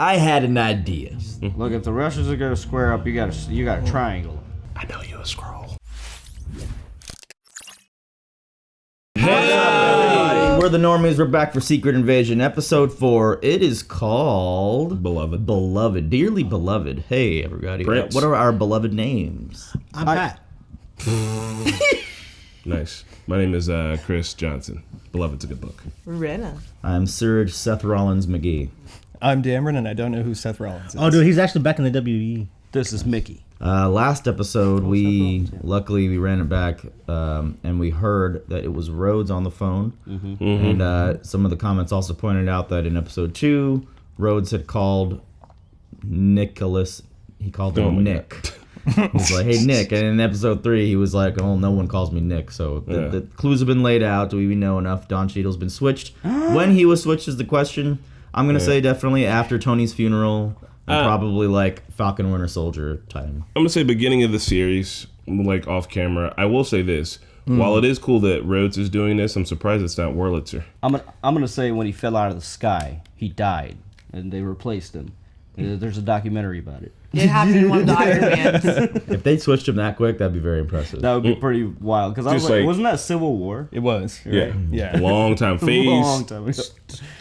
I had an idea. Look, if the Russians are gonna square up, you got a triangle. I know you a Skrull. Hey, we're the Normies. We're back for Secret Invasion, episode 4. It is called Beloved. Beloved, dearly beloved. Hey, everybody. Prince. What are our beloved names? I'm Pat. Nice. My name is Chris Johnson. Beloved's a good book. Renna. I'm Serge Seth Rollins McGee. I'm Dameron, and I don't know who Seth Rollins is. Oh, dude, he's actually back in the WWE. This is Mickey. Last episode, luckily we ran it back, and we heard that it was Rhodes on the phone. And some of the comments also pointed out that in episode 2, Rhodes had called Nicholas. He called him Nick. He's like, hey, Nick. And in episode 3, he was like, oh, no one calls me Nick. So the clues have been laid out. Do we know enough? Don Cheadle's been switched. When he was switched is the question. I'm going to say definitely after Tony's funeral. And probably like Falcon Winter Soldier time. I'm going to say beginning of the series, like off camera. I will say this. While it is cool that Rhodes is doing this, I'm surprised it's not Wurlitzer. I'm gonna say when he fell out of the sky, he died, and they replaced him. There's a documentary about it. It happened in one of the Iron Mans. If they switched him that quick, that'd be very impressive. That would be pretty wild. Because I was like, wasn't that Civil War? It was. Yeah. Yeah. Long time. Phase. Long time.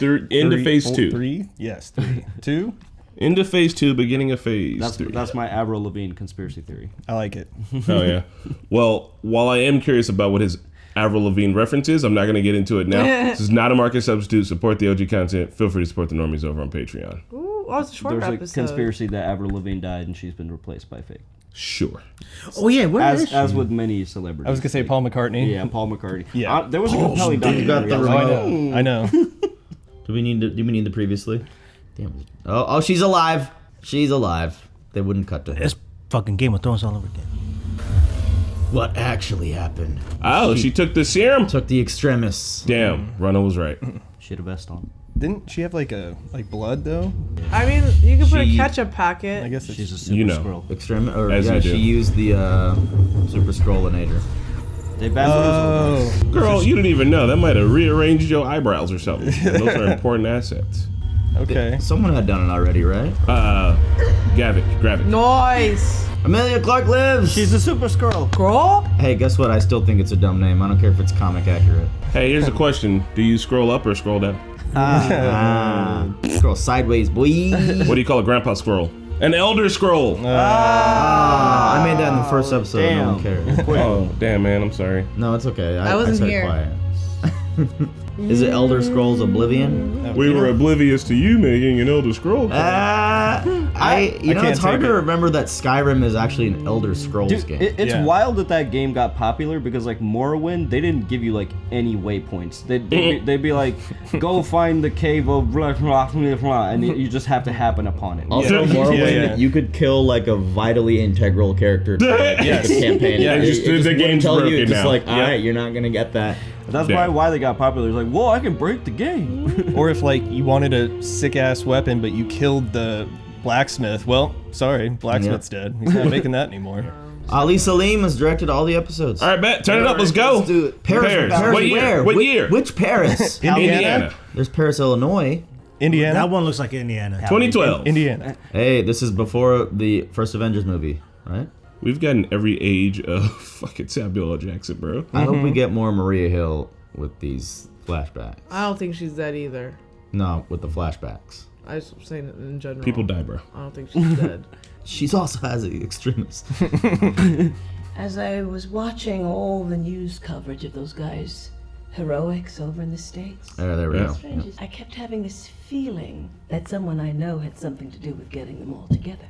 Into phase 2. 3? Yes, 3. 2? Into phase 2, beginning of phase 3. That's my Avril Lavigne conspiracy theory. I like it. Oh, yeah. Well, while I am curious about what his Avril Lavigne reference is, I'm not going to get into it now. This is not a market substitute. Support the OG content. Feel free to support the Normies over on Patreon. Ooh, it's a short There's episode. a conspiracy that Avril Lavigne died and she's been replaced by fake. Sure. Oh, yeah, where is she? As with many celebrities. I was going to say Paul McCartney. Yeah, Paul McCartney. Yeah. There was a compelling documentary. I know. Do we need the previously? Damn it. Oh, she's alive. She's alive. They wouldn't cut to her. It's fucking Game of Thrones all over again. What actually happened? Oh, she took the serum? Took the extremis. Damn, Rona was right. She had a vest on. Didn't she have like blood though? I mean, you can put a ketchup packet. I guess it's She's a super Skrull. Extremis, or As yeah, you do. she used the Super Skrullinator. They bamboozled her. Girl, you didn't even know. That might have rearranged your eyebrows or something. Those are important assets. okay. Someone had done it already, right? Gravik. Nice. Amelia Clark lives. She's a super Skrull. Girl? Hey, guess what? I still think it's a dumb name. I don't care if it's comic accurate. Hey, here's a question. Do you scroll up or scroll down? Scroll sideways, boy. What do you call a grandpa scroll? An elder scroll. I made that in the first episode. Damn. No one cared. Oh, damn, man. I'm sorry. No, it's okay. I wasn't said here. It quiet. Is it Elder Scrolls Oblivion? We were oblivious to you making an elder scroll. It's hard to remember that Skyrim is actually an Elder Scrolls Dude, game. it's wild that game got popular because like Morrowind, they didn't give you like any waypoints. They'd be like, go find the cave of blah blah blah blah, and you just have to happen upon it. Also, Morrowind, you could kill like a vitally integral character to the campaign. Yeah, the game's tell broken you, now. Just like, all right, you're not gonna get that. That's why they got popular. It's like, whoa, I can break the game. Or if like you wanted a sick ass weapon but you killed the blacksmith, well, sorry, blacksmith's dead. He's not making that anymore. Ali Salim has directed all the episodes. All right, bet. Turn it up. Let's go. Let's do it. Paris. What year? Where? What year? Which Paris? Indiana. There's Paris, Illinois. Indiana. That one looks like Indiana. 2012. Indiana. Hey, this is before the first Avengers movie, right? We've gotten every age of fucking Samuel L. Jackson, bro. I hope we get more Maria Hill with these flashbacks. I don't think she's dead either. No, with the flashbacks. I was saying it in general. People die, bro. I don't think she's dead. She's also has the extremist. As I was watching all the news coverage of those guys' heroics over in the States, There we go. strange is I kept having this feeling that someone I know had something to do with getting them all together.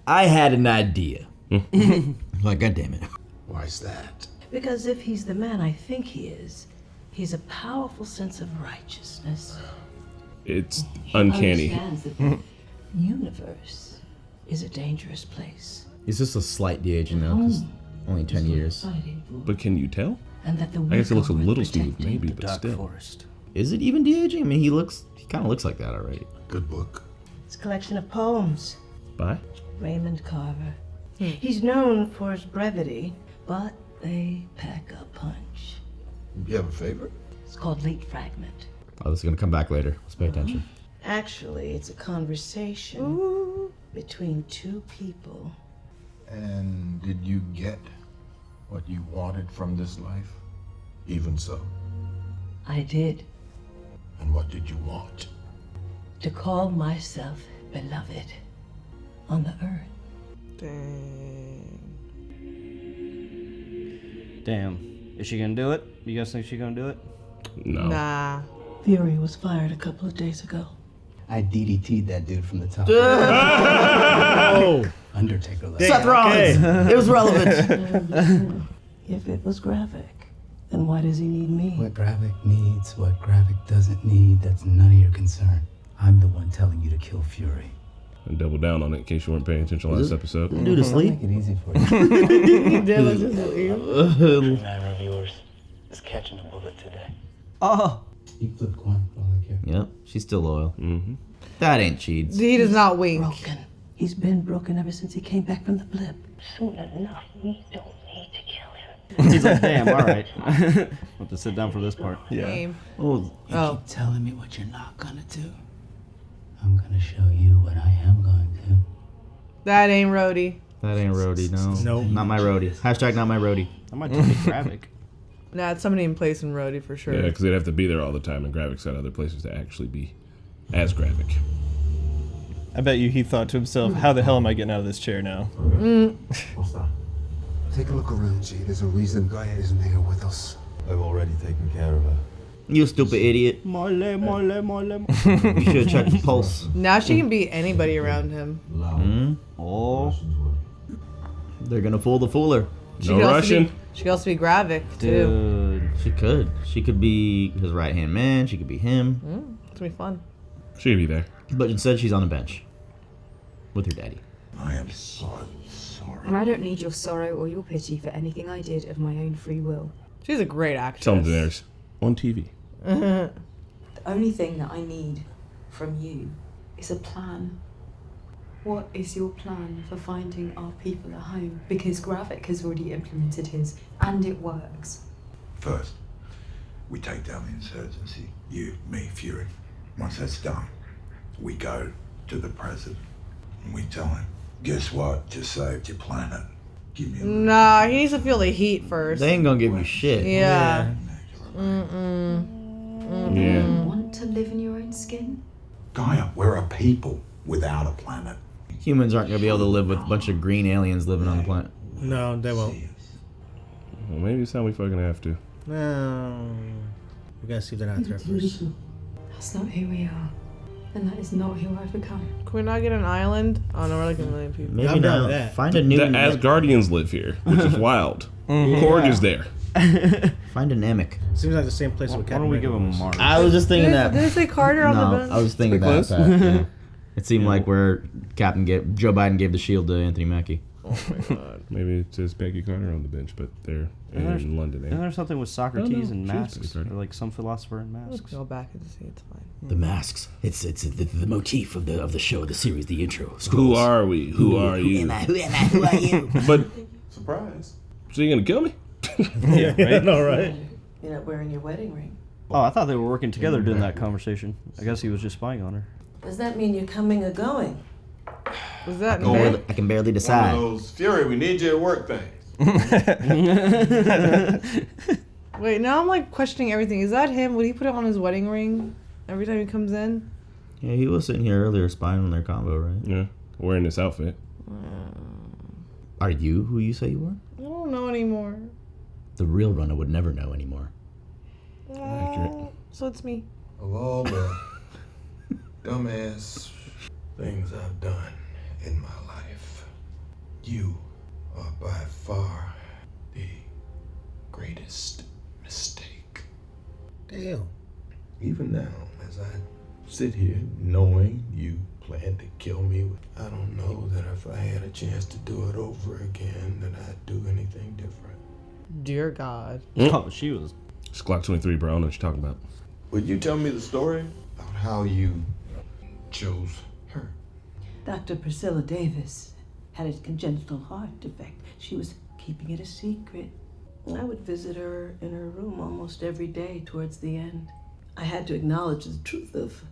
I had an idea. Like, God damn it. Why's that? Because if he's the man I think he is, he's a powerful sense of righteousness. It's He uncanny. understands that the universe is a dangerous place. He's just a slight de-aging though, because only 10 years. Fighting for, But can you tell? and that the I guess it looks a weak are little worth smooth, protecting. maybe, but Dark still. Forest. Is it even de-aging? I mean, he kind of looks like that already. Good book. It's a collection of poems. Bye. Raymond Carver. He's known for his brevity, but they pack a punch. You have a favorite? It's called Late Fragment. Oh, this is gonna come back later. Let's pay attention. Actually, it's a conversation between two people. And did you get what you wanted from this life? Even so. I did. And what did you want? To call myself beloved on the earth. Dang. Damn. Is she gonna do it? You guys think she's gonna do it? No. Nah. Fury was fired a couple of days ago. I DDT'd that dude from the top. Oh. Undertaker level. Seth Rollins. It was relevant. If it was Gravik, then why does he need me? What Gravik needs, what Gravik doesn't need, that's none of your concern. I'm the one telling you to kill Fury. And double down on it in case you weren't paying attention last episode. Dude to I'll sleep. make it easy for you. He did look just so evil. 9 reviewers is catching a bullet today. Oh. You flipped one for all I care. Yep, she's still loyal. Mm-hmm. That ain't cheats. He does not wink. Broken. He's been broken ever since he came back from the blip. Soon enough, we don't need to kill him. He's like, damn, alright. I'll have to sit down for this part. Game. Oh, You Oh. keep telling me what you're not gonna do. I'm gonna show you what I am going to. That ain't Rhodey. that ain't roadie, no. Nope. Not my roadie. Hashtag not my roadie. I might just be Gravik. Nah, it's somebody in place in Rhodey for sure. Yeah, because they'd have to be there all the time, and Gravik's got other places to actually be as Gravik. I bet you he thought to himself, how the hell am I getting out of this chair now? What's that? Take a look around, G. There's a reason Guy isn't here with us. I've already taken care of her. You stupid idiot. Mole. You should have checked the pulse. Now she can beat anybody around him. Oh. They're gonna fool the fooler. She No could also Russian. She could also be Gravik, too. Dude. She could. She could be his right hand man. She could be him. It's gonna be fun. She'd be there. But instead, she's on the bench with her daddy. I am so sorry. And I don't need your sorrow or your pity for anything I did of my own free will. She's a great actress. Tell them Daenerys. On TV. The only thing that I need from you is a plan. What is your plan for finding our people at home? Because Gravik has already implemented his, and it works. First, we take down the insurgency. You, me, Fury. Once that's done, we go to the president and we tell him, guess what? Just saved your planet. Give me a little Nah, he needs to feel the heat first. They ain't gonna give you shit. Yeah. Yeah. Want to live in your own skin? Gaia, we're a people without a planet. Humans aren't gonna be able to live with a bunch of green aliens living on the planet. No, they won't. Well, maybe it's time we fucking have to. No. We gotta see if they're not there first. That's not who we are. And that is not who I've become. Can we not get an island? Oh no, we're like a million people. Maybe I'm down not. with that. Find a new. The Asgardians live here, which is wild. Korg is there. Find a Namek. Seems like the same place Why with don't we give him Mars? I was just thinking Did that. they say Carter on the No, bench? I was thinking that. close. Pat, yeah. It seemed like where Joe Biden gave the shield to Anthony Mackie. Oh my god. Maybe it says Peggy Carter on the bench, but they're there's- in London. Isn't Eh? there something with Socrates and She's masks? pretty pretty. Or like some philosopher in Let's masks? go back and see. It's fine. The masks. It's the motif of the show, the series, the intro. Who are we? Who are you? Who am I? Who are you? But surprise. so you gonna kill me? Yeah, right? No, right? You're not wearing your wedding ring. Oh, I thought they were working together during that conversation. I guess he was just spying on her. Does that mean you're coming or going? Was that I Nick? can barely decide. those Fury, we need you at work things. Wait, now I'm like questioning everything. Is that him? Would he put it on his wedding ring every time he comes in? Yeah, he was sitting here earlier spying on their combo, right? Yeah, wearing this outfit. Are you who you say you were? I don't know anymore. The real runner would never know anymore. Accurate. So it's me. Of all the dumbass things I've done in my life, you are by far the greatest mistake. Damn. Even now, as I sit here knowing you plan to kill me, I don't know that if I had a chance to do it over again, that I'd do anything different. Dear God. Oh, she was. It's Glock 23, bro. I don't know what you're talking about. Would you tell me the story about how you chose her? Dr. Priscilla Davis had a congenital heart defect. She was keeping it a secret. I would visit her in her room almost every day towards the end. I had to acknowledge the truth of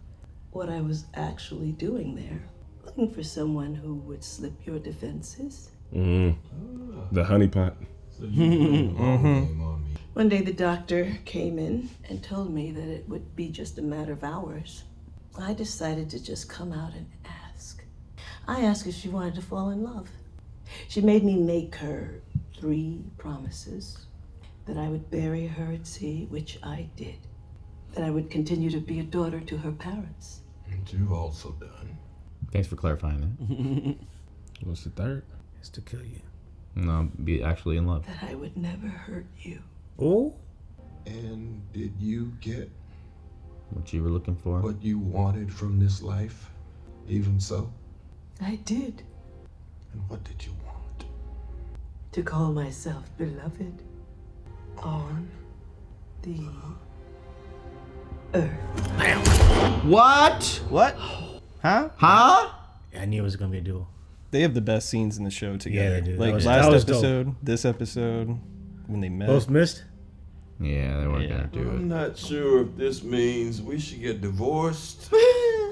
what I was actually doing there. Looking for someone who would slip your defenses. The honeypot. One day the doctor came in and told me that it would be just a matter of hours. I decided to just come out and ask. I asked if she wanted to fall in love. She made me make her 3 promises. That I would bury her at sea, which I did. That I would continue to be a daughter to her parents. And you've also done. Thanks for clarifying that. What's the third? It's to kill you. No, be actually in love. That I would never hurt you. Oh? And did you get What you were looking for? what you wanted from this life? Even so? I did. And what did you want? To call myself beloved on the earth. What? What? Huh? Huh? I knew it was gonna be a duel. They have the best scenes in the show together. they do. Like That last was dope. episode, this episode, when they met. Both missed? Yeah, they weren't gonna do it. I'm not sure if this means we should get divorced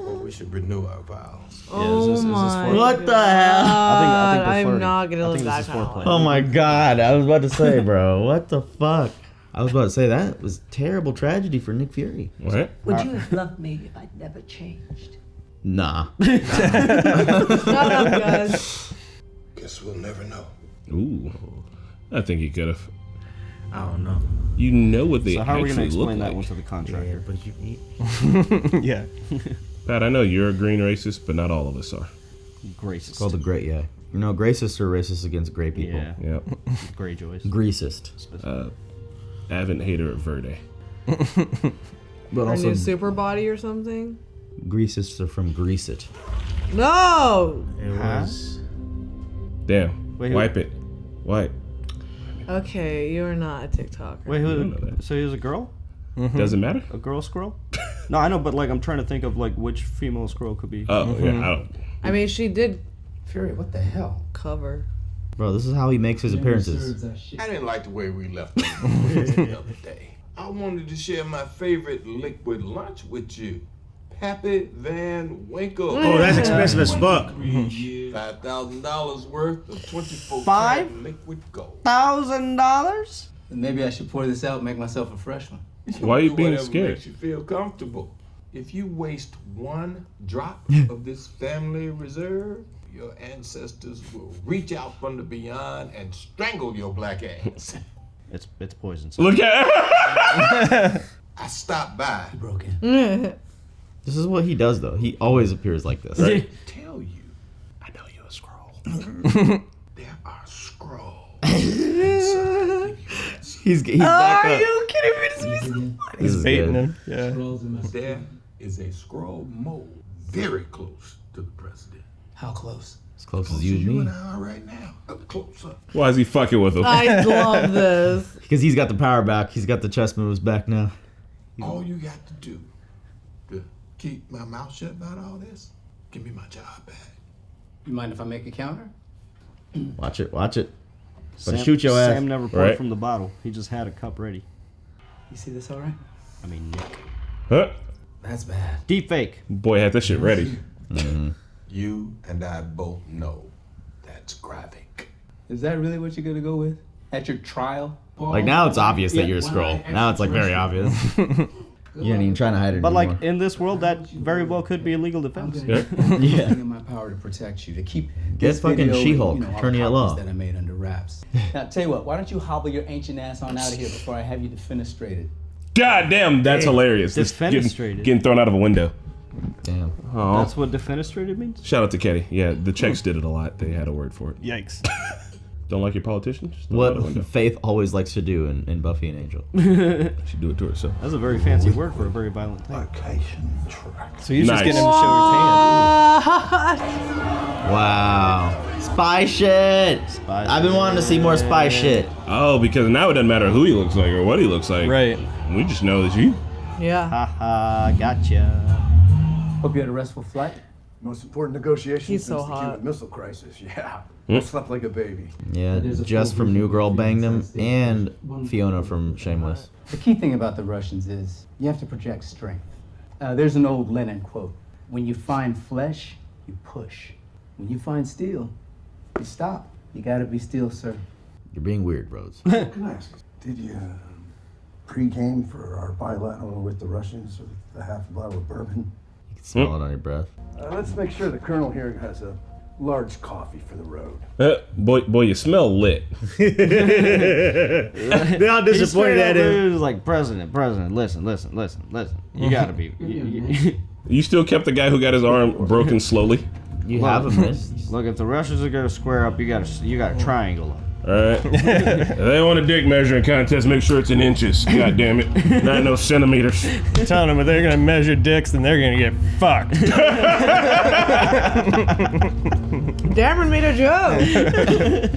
or we should renew our vows. Oh my What the hell? I think they're I'm flirting. not gonna I live think that this is kind of foreplay. life. Oh my god, I was about to say, bro. What the fuck? I was about to say that was terrible tragedy for Nick Fury. What? Would you have loved me if I'd never changed? Nah. Shut up, guys. Guess we'll never know. Ooh. I think he could have. I don't know. You know what they So how are we actually gonna look explain that like. one to the Yeah, contractor? but you Yeah. Pat, I know you're a green racist, but not all of us are. Grace. It's called the great, yeah. You know, gracists are racist against gray people. Yeah. Yep. Greyjoys. Greasist. Avid hater of Verde. But Her also, new super body or something? greasists are from Grease It. No! it was. Damn. Wait, who- Wipe it. Wipe. Okay, you're not a TikToker. Wait, I who? know that. So he was a girl? Doesn't matter? A girl Skrull? No, I know, but like I'm trying to think of like which female Skrull could be. Oh, yeah. I don't. I mean, she did Fury, what the hell? cover. Bro, this is how he makes his appearances. I didn't like the way we left the other day. I wanted to share my favorite liquid lunch with you. Pappy Van Winkle. Oh, that's expensive as fuck. $5,000 worth of 24 Five? karat liquid gold. $1,000? Maybe I should pour this out and make myself a fresh one. Why are you Do being whatever scared? Makes you feel comfortable. If you waste 1 drop of this family reserve, your ancestors will reach out from the beyond and strangle your black ass. It's poison. Look at I stopped by Broke in. This is what he does, though. He always appears like this. to tell you, I know you're a Skrull. There are Skrulls inside of you. He's back Are up. you kidding me? This is so funny. This is Baiting good. him. Yeah. There is a Skrull mole very close to the president. How close? As close as Close you as and you me. and I are right now. Up closer. Why is he fucking with him? I love this. Because he's got the power back. He's got the chess moves back now. All you got to do to keep my mouth shut about all this, give me my job back. You mind if I make a counter? Watch it, watch it. But Sam, shoot your ass. Sam never poured Right. from the bottle. He just had a cup ready. You see this all right? I mean, Nick. Huh? That's bad. Deep fake. Boy had that shit ready. You and I both know that's graphic. Is that really what you're gonna go with? At your trial? Like, now it's obvious that Yeah, you're a why Skrull. not Now it's, like, very obvious. You ain't even trying to hide it But anymore. like in this world, that very well could be a legal defense. Yeah. Yeah. Everything in my power to protect you, to keep Get this fucking video and, She-Hulk, all attorney the at law. copies that I made under wraps. Now, tell you what, why don't you hobble your ancient ass on out of here before I have you defenestrated? God damn, that's hilarious. This Defenestrated. getting thrown out of a window. Damn. Oh. That's what defenestrated means? Shout out to Ketty. Yeah, the Czechs did it a lot. They had a word for it. Yikes. Don't like your politicians? Just throw it out the window. What Faith always likes to do in Buffy and Angel. She do it to herself. That's a very fancy word for a very violent thing. Location track. So he's Nice. just getting him to show his hand. Wow. Spy shit. I've been wanting to see more spy shit. Oh, because now it doesn't matter who he looks like or what he looks like. Right. We just know that you. Yeah. Haha, gotcha. Hope you had a restful flight. Most important negotiation He's so since the hot. Cuban Missile Crisis. Yeah. Hmm? Slept like a baby. Yeah, Jess from New Girl banged him, and Fiona from Shameless. The key thing about the Russians is you have to project strength. There's an old Lenin quote. When you find flesh, you push. When you find steel, you stop. You gotta be still, sir. You're being weird, Rhodes. Can I ask, did you pre-game for our bilateral with the Russians with the half a bottle of bourbon? You can smell it on your breath. Let's make sure the Colonel here has a large coffee for the road. Boy, you smell lit. They all disappointed at him. He was like, President, listen. You gotta be. You still kept the guy who got his arm broken slowly. You have a miss. Look, if the Russians are gonna square up, you got a triangle up. All right. If they want a dick measuring contest, make sure it's in inches. God damn it, not no centimeters. Telling them if they're gonna measure dicks, then they're gonna get fucked. Dameron made a joke. I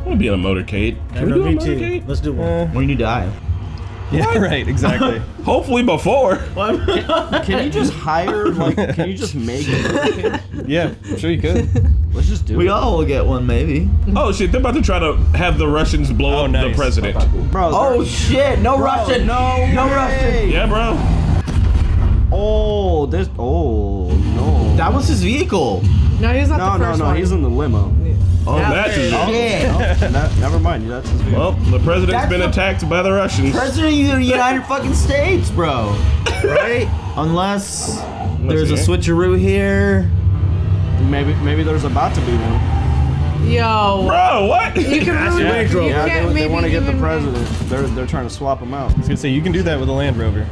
want to be in a motorcade. Can we do a motorcade? Let's do one. When you die. Yeah, right, exactly. Hopefully before. Can you just hire, can you just make a motorcade? Yeah, I'm sure you could. Let's just do it. We all will get one, maybe. Oh shit, they're about to try to have the Russians blow up the president. Bro, oh shit, no Russian. No Russian. Yeah, bro. Oh, no. That was his vehicle. No, he's not the first one. No, he's in the limo. Oh, that's his shit. Never mind, that's his vehicle. Well, the president's been attacked by the Russians. President of the United fucking States, bro. Right? Unless there's a switcheroo here. Maybe there's about to be one. Yo. Bro, what? You can ruin it. You Yeah, can't they want to get the even- president. They're trying to swap him out. I was gonna say, you can do that with a Land Rover.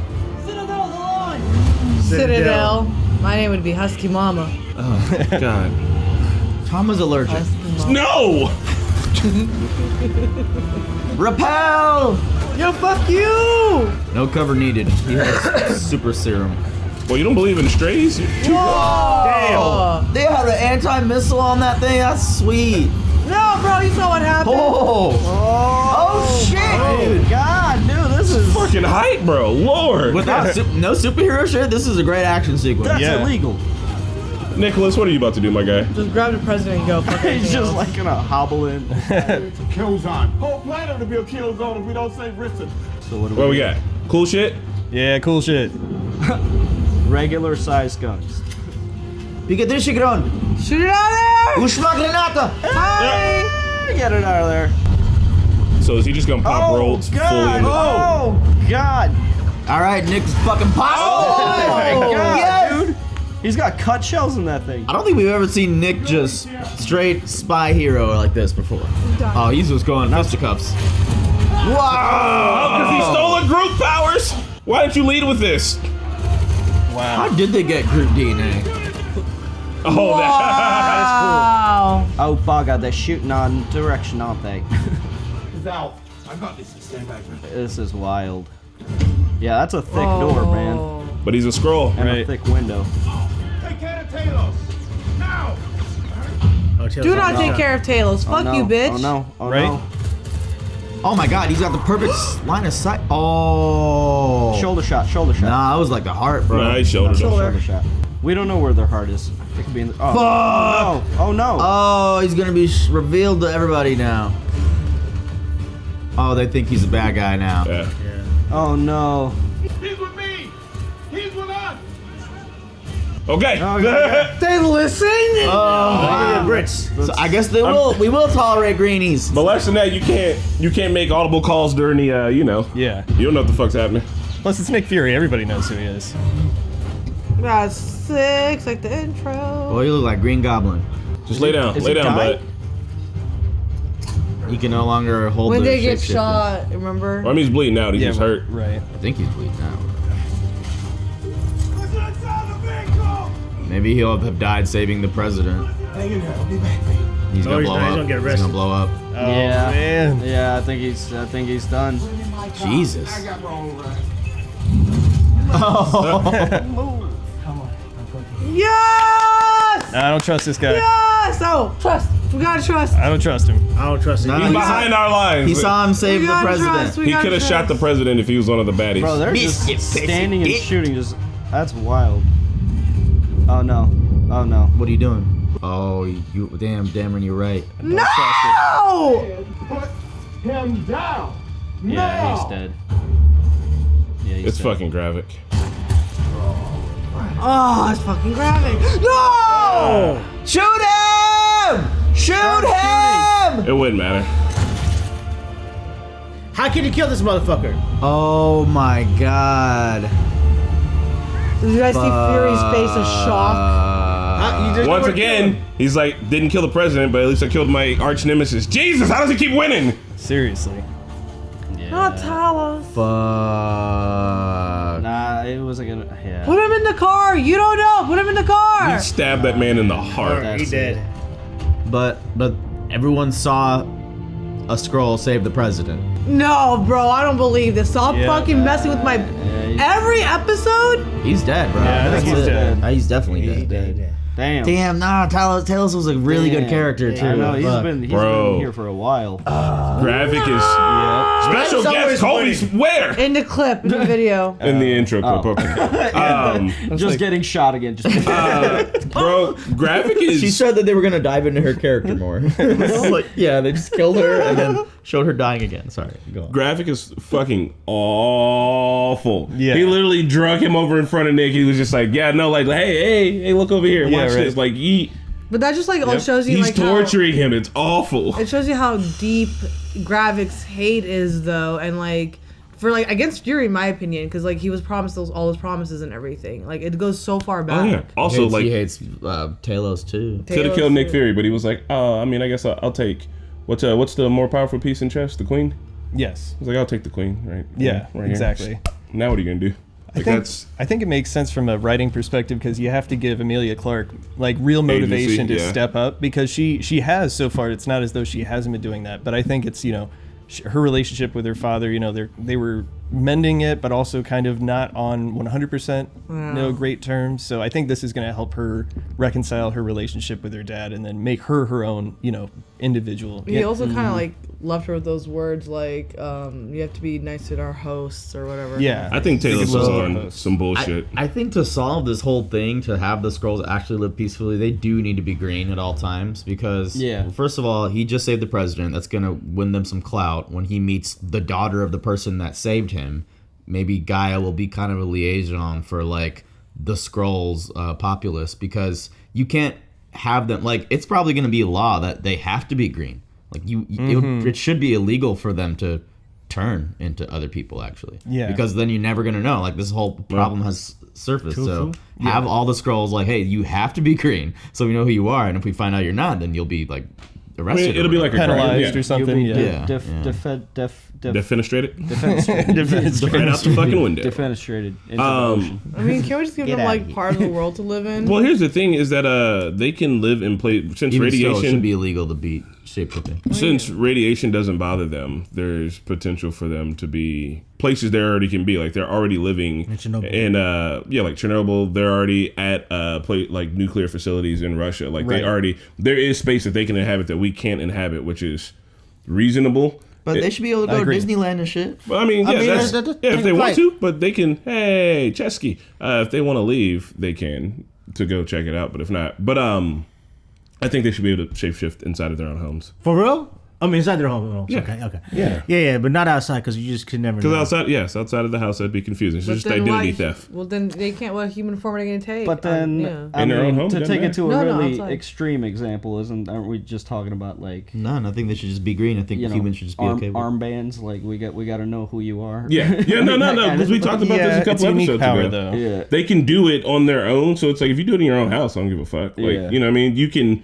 Citadel. My name would be Husky Mama. Oh, God. Thomas allergic. No! Repel! Yo, fuck you! No cover needed. He has super serum. Well, you don't believe in strays? Whoa! They had an anti-missile on that thing? That's sweet. No, bro, you saw what happened. Oh shit, dude. God, dude, this is Fucking hype, bro. Lord. Without no superhero shit, this is a great action sequence. that's Yeah. illegal. Nicholas, what are you about to do, my guy? Just grab the president and go. Fuck He's everything just else. like gonna hobble in. It's a kill zone. Whole planet will be a kill zone if we don't save Richard. So what do What we got? Cool shit? Yeah, cool shit. Regular size guns. Picadillo Gron. Shoot it out there! Ushma Granata. Hi! Get it out of there. So is he just gonna pop rolls fully in? Oh God! All right, Nick's fucking pop. Oh my God, yes! dude! He's got cut shells in that thing. I don't think we've ever seen Nick just straight spy hero like this before. Oh, he's just going fisticuffs. Wow! Because he stole a group powers? Why didn't you lead with this? Wow. How did they get group DNA? Oh, Wow. Oh bugger, they're shooting on direction, aren't they? He's out. I got this. Stand back, man. This is wild. Yeah, that's a thick door, man. But he's a scroll. And a Right. thick window. Take care of Talos. Now. Do not take care of Talos. Fuck no. you, bitch. Oh no. Oh Right? no. Oh my God, he's got the perfect line of sight. Oh. Shoulder shot, shoulder shot. Nah, that was like the heart, bro. Nice shoulder. Shoulder shot. We don't know where their heart is. It could be in the. Oh, Fuck! oh no. Oh, he's gonna be revealed to everybody now. Oh, they think he's a bad guy now. Yeah. Oh no. He's with me. He's with us. Okay. They listen? Brits. So I guess we will tolerate greenies. But less than that, you can't make audible calls during the Yeah. you don't know what the fuck's happening. Plus, it's Nick Fury. Everybody knows who he is. That's 6, like the intro. Oh, you look like Green Goblin. Just lay down, is lay he down, dying? bud. He can no longer hold When the they get shape-shifting. shot, remember? Well, I mean, he's bleeding out. He's just hurt. Right. I think he's bleeding out. Maybe he'll have died saving the president. Hang in there. I'll be back. He's gonna he's blow not. He's up. gonna get He's arrested. gonna blow up. Oh, Yeah. man. Yeah, I think he's done. Jesus. I got my own right. Yes! I don't trust this guy. Yes! Oh, trust. We gotta trust. I don't trust him. I don't trust him. Nah, He's behind our lines. He saw him save We the gotta president. trust. We He gotta could have shot the trust. president if he was one of the baddies. Bro, they're just Biscuit, standing and biscuit. shooting. Just that's wild. Oh no. Oh no. What are you doing? Oh, you damn, Dameron, you're right. No! Put him down. Yeah, he's dead. Yeah, he's It's dead. fucking graphic. Oh, it's fucking Gravik. No! Shoot him! Shoot him! It wouldn't matter. How can you kill this motherfucker? Oh my god. Did you guys see Fury's face of shock? Once again, he's like, didn't kill the president, but at least I killed my arch nemesis. Jesus, how does he keep winning? Seriously. Not Talos. Fuck. Nah, it was like yeah. Put him in the car. You don't know. Put him in the car. He stabbed that man in the heart. He did. But everyone saw a Skrull save the president. No, bro. I don't believe this. Stop fucking messing with my. Every episode. He's dead, bro. Yeah, I think he's dead. He's definitely dead. Damn. Damn, nah, Talos was a really good character too. I know, he's been here for a while. Gravik is special guest Colby's where? In the clip, in the video. In the intro clip, okay. Just getting shot again. Just bro, Gravik is. She said that they were gonna dive into her character more. Like, yeah, they just killed her and then showed her dying again. Sorry, go on. Gravik is fucking awful. Yeah. He literally drug him over in front of Nick. He was just like, yeah, no, like, hey, look over here. Watch this. Like, But that just like shows you he's like torturing him. It's awful. It shows you how deep Gravik's hate is, though, and like for like against Fury, in my opinion, because like he was promised all his promises and everything. Like it goes so far back. Oh yeah. Also, he hates Talos too. Could have killed Nick Fury, but he was like, I mean, I guess I'll take what's the more powerful piece in chess? The queen. Yes. He's like, I'll take the queen, right? Yeah, right exactly. Here. Now what are you gonna do? Like I think it makes sense from a writing perspective because you have to give Emilia Clarke like real motivation to step up because she has so far. It's not as though she hasn't been doing that, but I think it's her relationship with her father. They were mending it, but also kind of not on 100% great terms. So I think this is going to help her reconcile her relationship with her dad and then make her own individual. He also kind of like left her with those words like you have to be nice to our hosts or whatever. Yeah, I think Talos was on some bullshit. I think to solve this whole thing, to have the Skrulls actually live peacefully, they do need to be green at all times because first of all, he just saved the president. That's gonna win them some clout. When he meets the daughter of the person that saved him, maybe Gaia will be kind of a liaison for like the Skrulls populace because you can't have them like it's probably going to be a law that they have to be green. Like it should be illegal for them to turn into other people actually. Yeah. Because then you're never going to know. Like this whole problem has surfaced. So have all the Skrulls like, hey, you have to be green so we know who you are, and if we find out you're not, then you'll be like arrested. I mean, it'll be like penalized or something. Defenestrated. Defenestrated. Right out the fucking window. Defenestrated. Into the ocean. I mean, can't we just give them like part of the world to live in? Well, here's the thing: is that they can live in since even radiation still, it should be illegal to beat shapeshifting. Since radiation doesn't bother them, there's potential for them to be places they already can be. Like they're already living in like Chernobyl. They're already at like nuclear facilities in Russia. Like there is space that they can inhabit that we can't inhabit, which is reasonable. But they should be able to go to Disneyland and shit. Well, I mean, if they want to, but they can. Hey, Chesky, if they want to leave, they can to go check it out. But if not, I think they should be able to shapeshift inside of their own homes. For real? I mean, inside their home. Yeah. Okay. Yeah, but not outside because you just could never. Because outside of the house, that'd be confusing. It's just identity theft. Well, then they can't. What human form are they going to take? But then, in their own home, to take it to a really extreme example, aren't we just talking about like? None. I think they should just be green. I think humans should just be okay with armbands. Like we got to know who you are. Yeah. No. Because we talked about this a couple episodes ago. Though. Yeah. They can do it on their own. So it's like if you do it in your own house, I don't give a fuck. Like you know what I mean? You can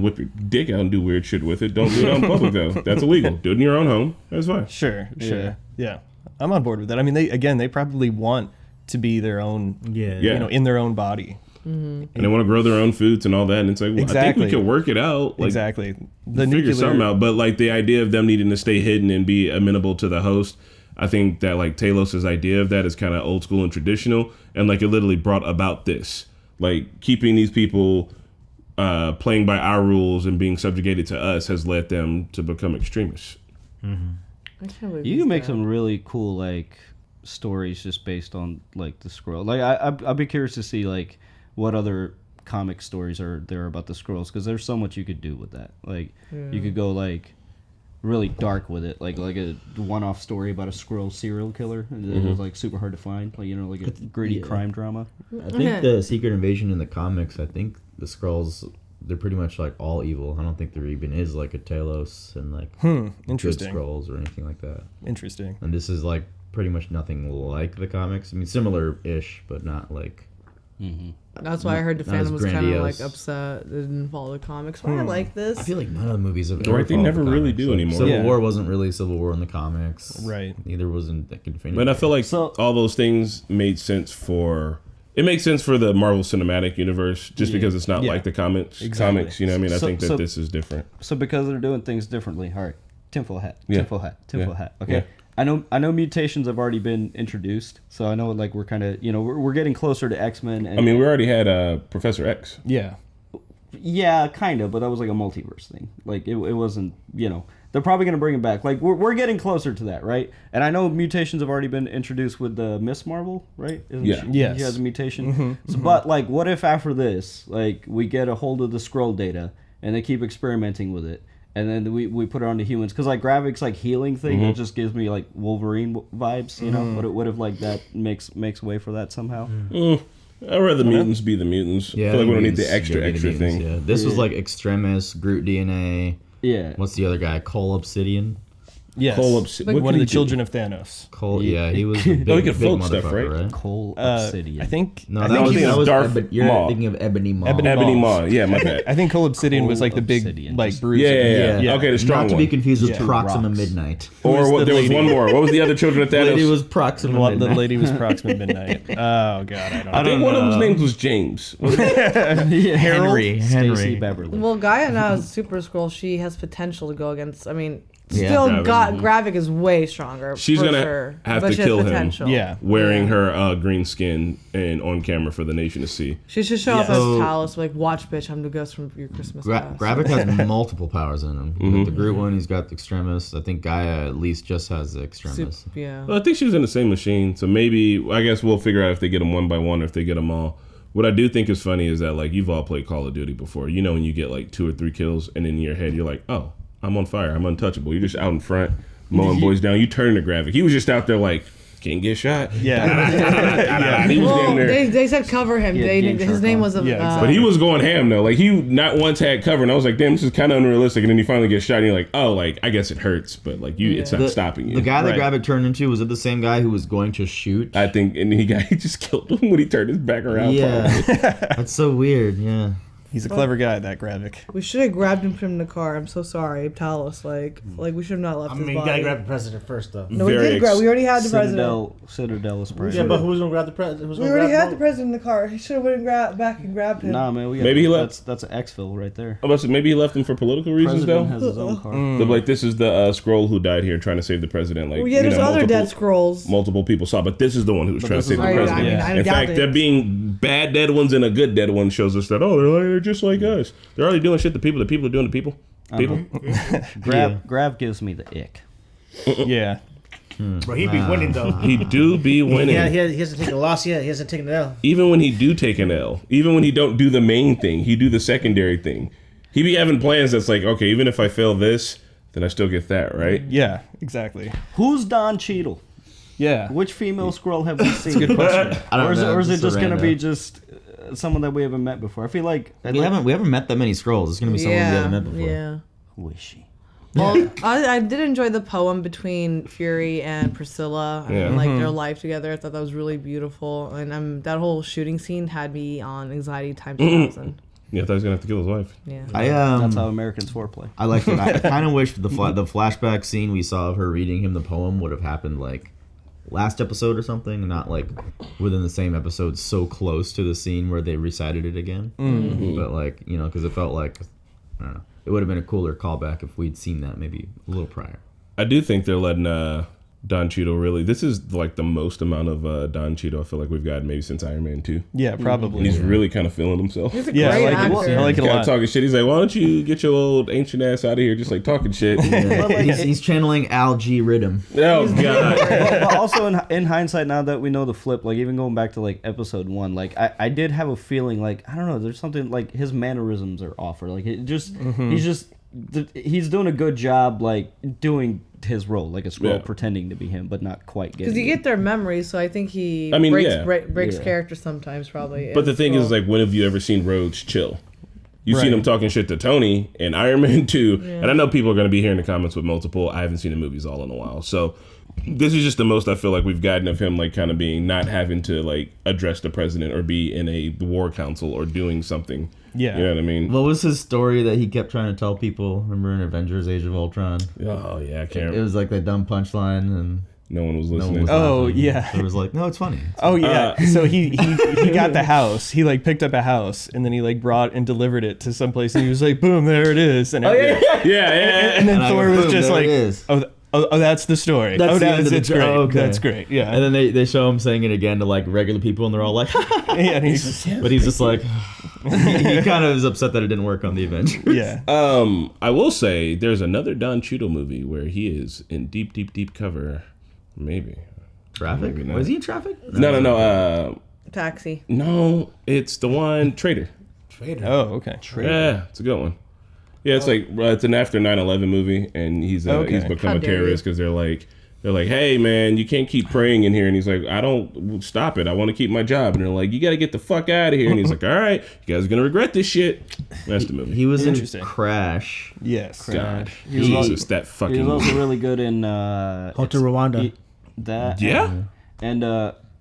whip your dick out and do weird shit with it. Don't do it out in public though. That's illegal. Do it in your own home. That's fine. Sure. Yeah. I'm on board with that. I mean, they probably want to be their own, in their own body. Mm-hmm. And they want to grow their own foods and all that. And it's like, well, I think we can work it out. Like, exactly. Figure something out. But like the idea of them needing to stay hidden and be amenable to the host, I think that like Talos' idea of that is kind of old school and traditional. And like it literally brought about this, like keeping these people playing by our rules and being subjugated to us has led them to become extremists. Mm-hmm. You can make some really cool like stories just based on like the Skrull. Like I'd be curious to see like what other comic stories are there about the Skrulls because there's so much you could do with that. Like you could go like really dark with it, like a one-off story about a Skrull serial killer. It was like super hard to find, like like a gritty crime drama. I think the Secret Invasion in the comics, I think the Skrulls, they're pretty much like all evil. I don't think there even is like a Talos and like good interesting Skrulls or anything like that. Interesting. And this is like pretty much nothing like the comics. I mean, similar-ish, but not like. That's why I heard the Not as fandom was kind of grandiose. like upset. They didn't follow the comics. But I like this. I feel like none of the movies have. Right, they followed never the really comics. do Like, anymore. Civil Yeah. War wasn't really Civil War in the comics. Right. Neither was in Infinity But I feel like So- all those things made sense for. It makes sense for the Marvel Cinematic Universe just because it's not Yeah. like the comics. Exactly. Comics, you know what I mean? I So- think that so- this is different. So because they're doing things differently, all right, tinfoil hat, Yeah. tinfoil hat, tinfoil Yeah. hat. Okay, Yeah. I know mutations have already been introduced, so I know like we're kind of we're getting closer to X-Men. And, I mean, we already had Professor X. Yeah. yeah, kind of, but that was like a multiverse thing. Like it wasn't they're probably gonna bring it back. Like we're getting closer to that, right? And I know mutations have already been introduced with the Miss Marvel, right? Isn't Yeah. she, Yes. she has a mutation. So, but like, what if after this, like, we get a hold of the Skrull data and they keep experimenting with it, and then we put it onto humans? Because like Gravik's like healing thing, it just gives me like Wolverine vibes. What if like that makes way for that somehow? I'd rather mutants be the mutants. I feel like we don't need the extra thing. Yeah. This was like Extremis, Groot DNA. Yeah. What's the other guy? Cole Obsidian. Yes. Cole Like what one can of he the do? children of Thanos. Cole, yeah, he was a big, he could big float stuff, motherfucker, right? Cole Obsidian. I think. No, I that think was, he was that was Darth you're Maul. thinking of Ebony Maw. Ebony Maw. Yeah, my bad. I think Cole Obsidian was like the big Obsidian, like just- bruiser. Yeah. Okay, the strong Not to one. be confused with Yeah. Proxima Rocks. Midnight. Or was the there was lady? one more. What was the other children of The Thanos? lady was Proxima The Midnight. lady was Proxima Midnight. Oh god, I don't know. I think one of them's names was James. Henry. Stacey Beverly. Well, Gaia now is Super Skrull. She has potential to go against. I mean, Yeah. still Gravik. Gravik is way stronger. She's for gonna sure, have but to she has kill him. potential. Yeah. Wearing her green skin and on camera for the nation to see. She should show up Yes. as So- Talos, like, watch, bitch, I'm the ghost from your Christmas past. Gravik has multiple powers in him. With the Groot one, he's got the Extremis. I think Gaia at least just has the Extremis. Yeah. Well, I think she was in the same machine, so maybe I guess we'll figure out if they get them one by one or if they get them all. What I do think is funny is that like you've all played Call of Duty before. You know when you get like 2 or 3 kills and in your head you're like, oh, I'm on fire, I'm untouchable. You're just out in front mowing boys down. You turn to Gravik. He was just out there like can't get shot. Yeah. He was Well, damn there. they said cover him. Yeah, They, game his shark name on. was a. Yeah, exactly. But he was going ham though. Like he not once had cover, and I was like, "Damn, this is kind of unrealistic." And then you finally get shot, and you're like, "Oh, like I guess it hurts, but like you, it's not stopping you." The guy that Right. Gravik turned into, was it the same guy who was going to shoot? I think, and he just killed him when he turned his back around. Yeah. probably. That's so weird. Yeah. He's a clever guy, that Gravik. We should have grabbed him from the car. I'm so sorry, Talos. Like we should have not left I his mean, you body. gotta grab the president first, though. No, we Very did grab. We already had the president. Citadel is probably. Yeah, but who's gonna grab the president? We already had the president in the car. He should have went back and grabbed him. Nah, man. Maybe he left- That's an exfil right there. I was maybe he left him for political reasons President though. has his own car. They're like this is the Skrull who died here trying to save the president. Like Well, yeah, there's other dead multiple, Scrolls. multiple people saw, but this is the one who was trying to save the Right, president. I mean, Yeah. I In doubt fact, it. there being bad dead ones and a good dead one shows us that they're just like us. They're already doing shit to people. The people are doing to people. People. Grav gives me the ick. Yeah. Bro, he be winning though. He do be winning. Yeah, he hasn't taken a loss yet. He hasn't taken an L. Even when he do take an L, even when he don't do the main thing, he do the secondary thing. He be having plans that's like, okay, even if I fail this, then I still get that, right? Yeah, exactly. Who's Don Cheadle? Yeah. Which female Skrull have we seen? Good question. I don't or is, know. Or is it just gonna random. be just someone that we haven't met before? I feel like We haven't met that many Skrulls. It's gonna be someone we haven't met before. Yeah. Who is she? Well, I did enjoy the poem between Fury and Priscilla and Yeah. like their life together. I thought that was really beautiful, and that whole shooting scene had me on anxiety times 1,000. Yeah, I thought he was gonna have to kill his wife. Yeah. That's how Americans foreplay. I liked it. I kind of wish the flashback scene we saw of her reading him the poem would have happened like last episode or something, not like within the same episode, so close to the scene where they recited it again. But like because it felt like I don't know, it would have been a cooler callback if we'd seen that maybe a little prior. I do think they're letting Don Cheadle really. This is like the most amount of Don Cheadle I feel like we've gotten maybe since Iron Man 2. Yeah, probably. And he's really kind of feeling himself. He's a Yeah, I great like it. actor. I like it a Kind of lot. talking shit. He's like, why don't you get your old ancient ass out of here, just like talking shit. He's channeling Al G. Riddim. Oh god. But also in hindsight, now that we know the flip, like even going back to like episode 1, like I did have a feeling like I don't know, there's something like his mannerisms are off, or like it just he's doing a good job, like doing his role, like a Skrull, Yeah. pretending to be him, but not quite getting. Because you it. get their memories, so I think he breaks character sometimes, probably. But the thing is, like, when have you ever seen Rhodes chill? You've seen him talking shit to Tony and Iron Man 2. Yeah. And I know people are going to be here in the comments with multiple. I haven't seen the movies all in a while. So this is just the most I feel like we've gotten of him, like, kind of being not having to, like, address the president or be in a war council or doing something. Yeah. You know what I mean? What was his story that he kept trying to tell people? Remember in Avengers Age of Ultron? Oh, yeah. I can't. It was like that dumb punchline and... No one was listening. Yeah. It was like, no, it's funny. So he got the house. He like picked up a house and then he like brought and delivered it to someplace and he was like, boom, there it is. And and then Thor was just like, oh, that's the story. That's great. Oh, okay. That's great. Yeah. And then they show him saying it again to like regular people and they're all like, and he's just like, he kind of is upset that it didn't work on the Avengers. Yeah. I will say there's another Don Cheadle movie where he is in deep cover. Maybe. Traffic? Maybe Was he in Traffic? No. Taxi. No, it's the one Traitor. Oh, okay. Traitor. Yeah, it's a good one. Yeah, it's like it's an after 9/11 movie, and he's become a terrorist because they're like, hey man, you can't keep praying in here, and he's like, I don't stop it. I want to keep my job, and they're like, you got to get the fuck out of here, and he's like, all right, you guys are gonna regret this shit. That's the movie. He was in Crash. Yes. God, Jesus, that fucking. He was also movie. really good in Hotel Rwanda. And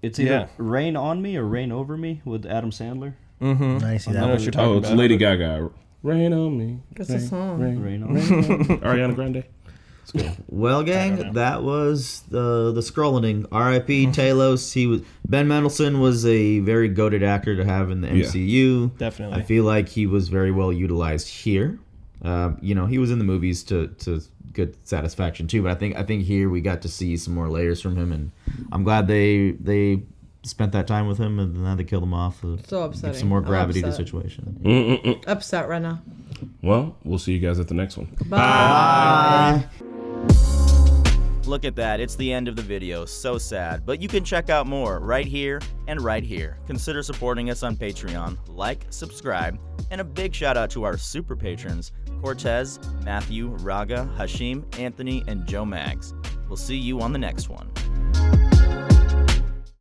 it's either Rain on Me or Rain Over Me with Adam Sandler. Mm-hmm. I see that. I know what you're talking it's about. Lady Gaga. Rain on me. That's a song. Rain on Me. Ariana Grande. Well, gang, that was the Skrulling. R.I.P. Talos. Ben Mendelsohn was a very goated actor to have in the MCU. Definitely. I feel like he was very well utilized here. He was in the movies to good satisfaction too, but I think here we got to see some more layers from him, and I'm glad they spent that time with him, and now they killed him off. So upsetting. Give some more gravity to the situation. Upset right now. Well, we'll see you guys at the next one. Bye. Look at that, it's the end of the video. So sad, but you can check out more right here and right here. Consider supporting us on Patreon, like, subscribe, and a big shout out to our super patrons, Cortez, Matthew, Raga, Hashim, Anthony, and Joe Maggs. We'll see you on the next one.